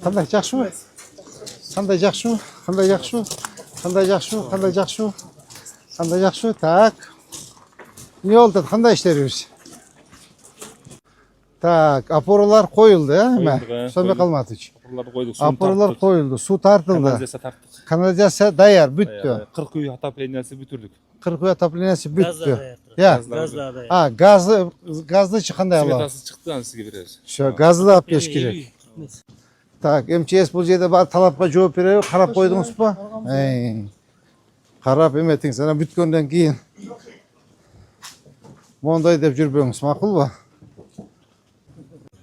Qanday yaxshimi? Qanday yaxshimi? Qanday yaxshimi? Qanday yaxshimi? Qanday yaxshimi? Qanday yaxshimi? Tak. Ne oldu? Qanday işleriyoruz? Tak, aporolar koyuldu ya hemen. Sonra kalmadı hiç. Apurlarni qo'ydik, Aporolar koyuldu, su tartıldı. kanalizatsiya tartdik. Kanalizatsiya dayar, bitti. 40 uy отоплениясы bitirdik. 40 uy отоплениясы bitti. Gazlar Ya, Gazlarda ya. ha gazlı çıkanday Allah. Smetасы chiqdi, ani sizga beramiz. Şu gazlı alıp geç gerek. Tak, MCS bu yerde bar talapqa cevap veriyor. Qarab qo'ydingiz mu? Qarab emeting sana bütkönden keyin. Monday deb jurbangiz, ma'qulmi?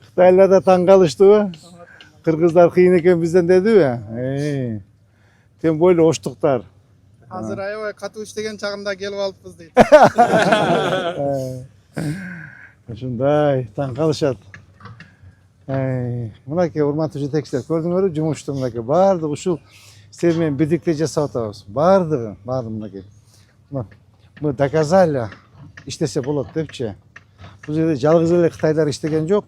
Xitoylarda taң qalishdi-ku. Qirg'izlar qiyin ekan bizdan dedi-ku. Tem bo'yli oshtiqlar. Hazır aябай катуу иштеген чагында келип алыппыз дейт. Shunday taң qalishadi. Mınaki urmatlı jetekçiler gördüңөрбү жумушту мынакей баардыгы ушул сиздер менен бирдикте жасап атабыз. Баардыгы мынакей. Мы доказали иштесе болот депчи. Бул жерде жалгыз эле кытайлар иштеген жок.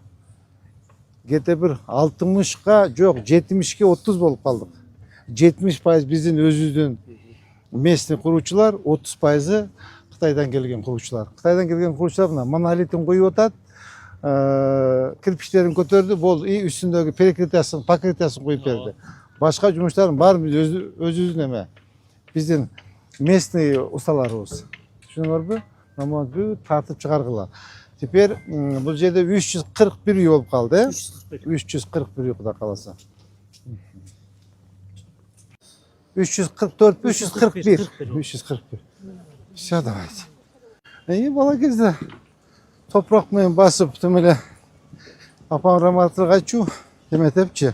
Где-то бир 60га жок 70ге 30 болуп калдык. 70% биздин өзүбүздүн местный куруучулар, 30% Кытайдан келген куруучулар. Кытайдан келген куруучулар мына монолитин коюп атат. Кирпичтерин көтөрдү, бол и үстүндөгү перекрытиясын, покрытиясын коюп берди. Башка жумуштардын баарын биз өзүбүздүн эме. Биздин местный усталарыбыз. Түшүнүңөрбү? Намазды тартып чыгаргыла. Теперь бул жерде 341 үй болуп калды. 341 үй кудай кааласа. 344, 341. 341. Все, давайте. Бала кезде топырақ менен басып, тым эле апам раматырга айтчу, эметепчи.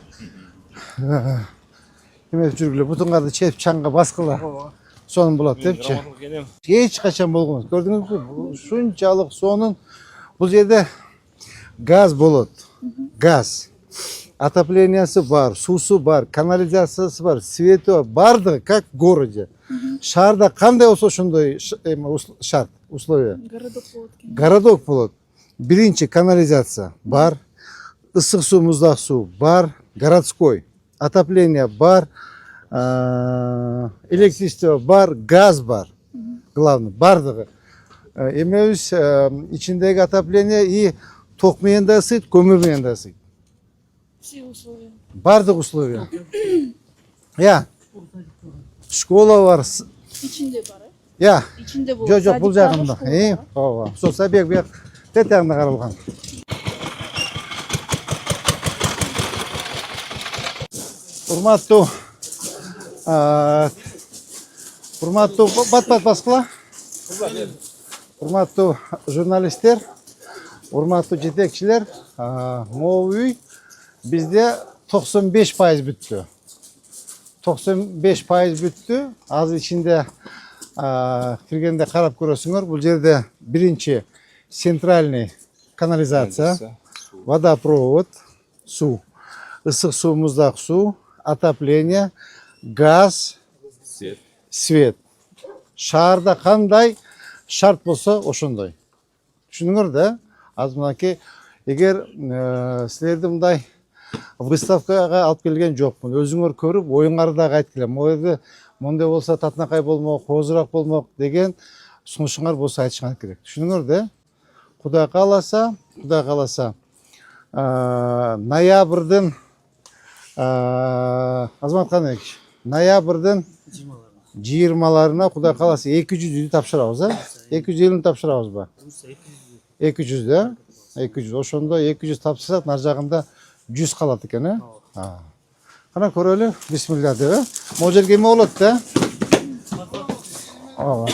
Эметип жүргүлө, бутуңарды чеп чаңга баскыла. Сонун болот депчи. Эч качан болгон. Көрдүңүзбү? Ушунчалык сонун. Бул жерде газ болот. Газ. Отоплениясы бар, сусу бар, канализациясы бар, свети бар, бардыгы как в городе. Шаарда кандай болсо ошондой шарт, условия. Городок болот. Биринчи канализация бар, ысык суу, муздак суу бар, городской. Отопление бар, электричество бар, газ бар. Главное, бардыгы. Эмебиз ичиндеги отопление и ток менен да ысыйт, көмүр менен да ысыйт. Все условия. Бардык условия. Я. Школа бар. İçinde var. Я. İçinde bu. Жок, бул жагында. Ооба. Соса бек тет жагында каралган. Урматтуу бат баскыла. Урматтуу журналисттер, урматтуу жетекчилер, могу үй bizde 95% büttü. 95% büttü. Az içinde kirgende karab көрөсүңөр. Бул жерде биринчи центральный канализация, водопровод, су, ысык суу, муздак суу, отопление, газ, свет. Шаарда кандай шарт болсо ошондой. Түшүнүңөр да? Az мынакей эгер силерди мындай выставкага алып келген жокмун. Өзүңөр көрүп, оюңарды дагы айтып келем. Могу мондай болсо татынакай болмок, коозураак болмок деген сунушуңар болсо айтышыңар керек. Түшүнүңөр да? Кудай кааласа, ноябрдын Азамат Каныкович, ноябрдын 20-ларына кудай кааласа 200 үйдү тапшырабыз, 250 тапшырабыз ба? 200 да? 200. Ошондо 200 тапшырсак, нар жагында 100 калат экен, э? Кана көрөлү, бисмилля деп, могу жерге эме болот да? Ооба.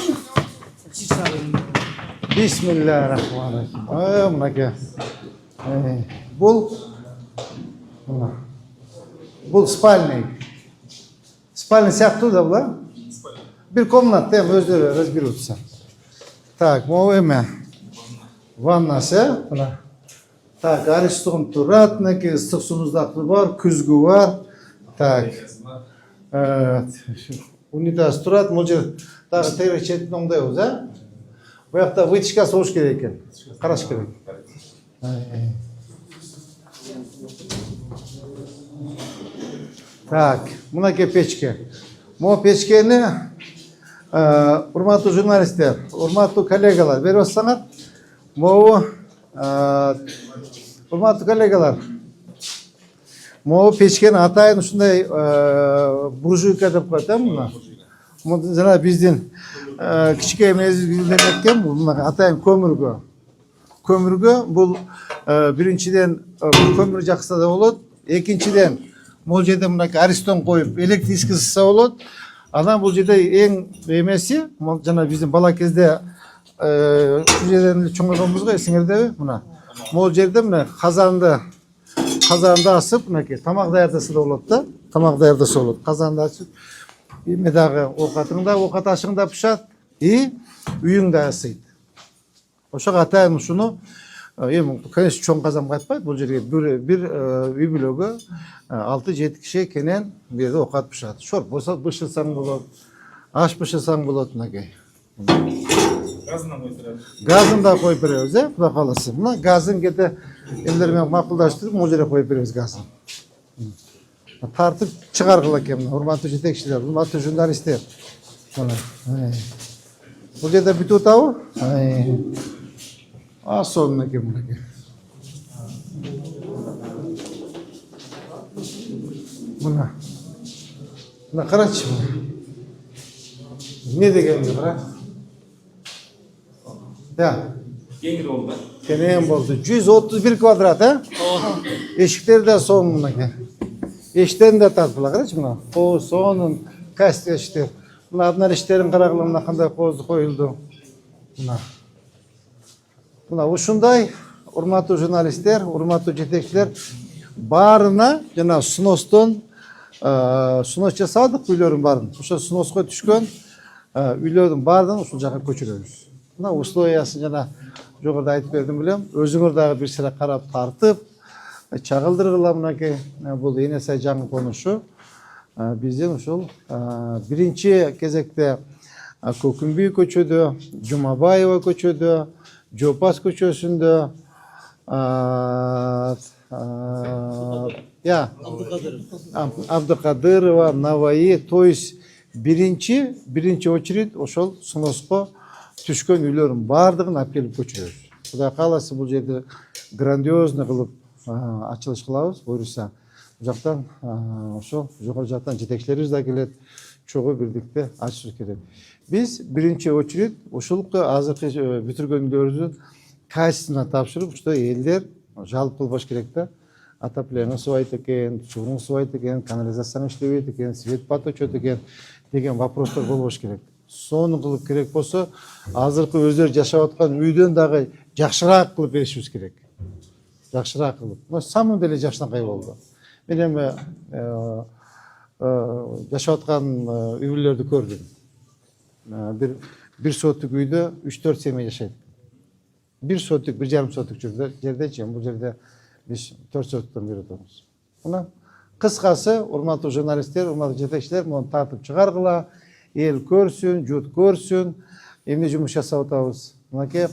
Бисмилля рахманиррахим. Мынакей. Бул спальный. Спальный сыяктуу да бул, а? Бир комната, өздөрү разберутся. Так, могу эме. Ваннасы, мына. Так, аристон турат, мынакей ыстык суумуздакы бар, күзгү бар. Так. Унитаз турат, могу жер дагы тегерек четин оңдойбуз, а? Бу жакта вытяжка сош керек экен. Караш керек. Так, мынакей печке. Mo печкени урматтуу журналисттер, урматтуу коллегалар берип атсаңар. Могу урматтуу коллегалар. Могу печкени атайын ушундай буржуйка деп коет, мына. Мына жана биздин кичике мезгилден өткөн бул атайын көмүргө. Көмүргө бул биринчиден көмүр жакса да болот, экинчиден бул жерде мынакей аристон коюп электрический сызса болот. Анан бул жерде эң эмеси, жана биздин бала кезде ушул жерден чоңойгонбуз го, эсиңердеби? Мына. Бул жерде мына казанды асып, мынакей тамак даярдаса да болот да. Тамак даярдаса болот. Казанды ачып, эме дагы оокатың да, оокат ашың да пышат, үйүң да ысыйт. Ошого атайын ушуну эми, конечно, чоң казанга айтпайт. Бул жерге бир үй бүлөгө 6-7 киши кенен бу жерде оокат пышат. Шорпо бышырсаң болот, аш бышырсаң болот мынакей. Газынан коюп беребиз. Газын да коюп беребиз, Кудай кааласа. Мына газын кете эмелер менен макулдаштырып, бул жерге коюп беребиз газын. Тартып чыгаргыла экен, урматтуу жетекчилер, урматтуу журналисттер. Мына. Бул жерде бүтүп атабы? Сонун экен мынакей. Мына. Мына карачы. Не дегенди кара? Да. Кеңири болду. Кенен болду. 131 квадрат, Эшиктер да сонун мынакей. Эшиктерин да тартыла карачы мына. Сонун кастер эшиктер. Мына аднар иштерин карагыла мына кандай кооздук коюлду. Мына ушундай урматтуу журналисттер, урматтуу жетекчилер баарына жана сностон снос жасадык үйлөрдүн баарын. Ошо сноско түшкөн үйлөрдүн баарын ушул жака көчүрөбүз. Мына условиясын жана жогоруда айтып бердим билем. Өзүңөр дагы бир сыра карап тартып, чагылдыргыла мынакей. Бул эне сай жаңы конушу. Биздин ушул биринчи кезекте Көкүмбүй көчөдө, Жумабаева көчөдө, Жопас көчөсүндө, Абдыкадырова, Наваи, то есть биринчи очередь ошол сноско түшкөн үйлөрдүн баардыгын алып келип көчүрөбүз. Кудай кааласа бул жерде грандиозный кылып ачылыш кылабыз. Буюрса, бул жактан ошол жогору жактан жетекчилерибиз да келет, чогуу бирдикте ачыш керек. Биз биринчи очередь ушул азыркы бүтүргөн үйлөрүбүздүн качествосуна тапшырып, что элдер жалпы болбош керек да. Отопление субайт экен, чугун субайт экен, канализацияң иштебейт экен, свет поточот экен деген вопростор болбош керек. Сону кылып керек болсо, азыркы өздөрү жашап аткан үйдөн дагы жакшыраак кылып беришибиз керек. Жакшыраак кылып. Но самом деле жакшынакай болду. Мен эми жашап аткан үй бүлөлөрдү көрдүм. Bir sotluk үйдө 3-4 семья жашайт. 1 sotluk, 1,5 sotluk жерде, бул жерде биз 4 соттуктан бери отурабыз. Мына кыскасы, урматтуу журналисттер, урматтуу жетекчилер, муну тартып чыгаргыла, эл көрсүн, журт көрсүн, эмне жумуш жасап атабыз. Мынакей,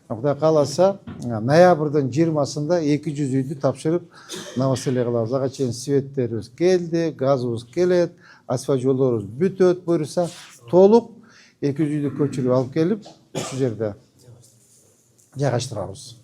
Кудай кааласа, ноябрдын 20-сында 200 үйдү тапшырып, новоселие кылабыз. Ага чейин светтерибиз келди, газыбыз келет, асфальт жолдорубуз бүтөт, буюрса, толук 200 үйдү көчүрүп алып келип, ушул жерде жайгаштырабыз.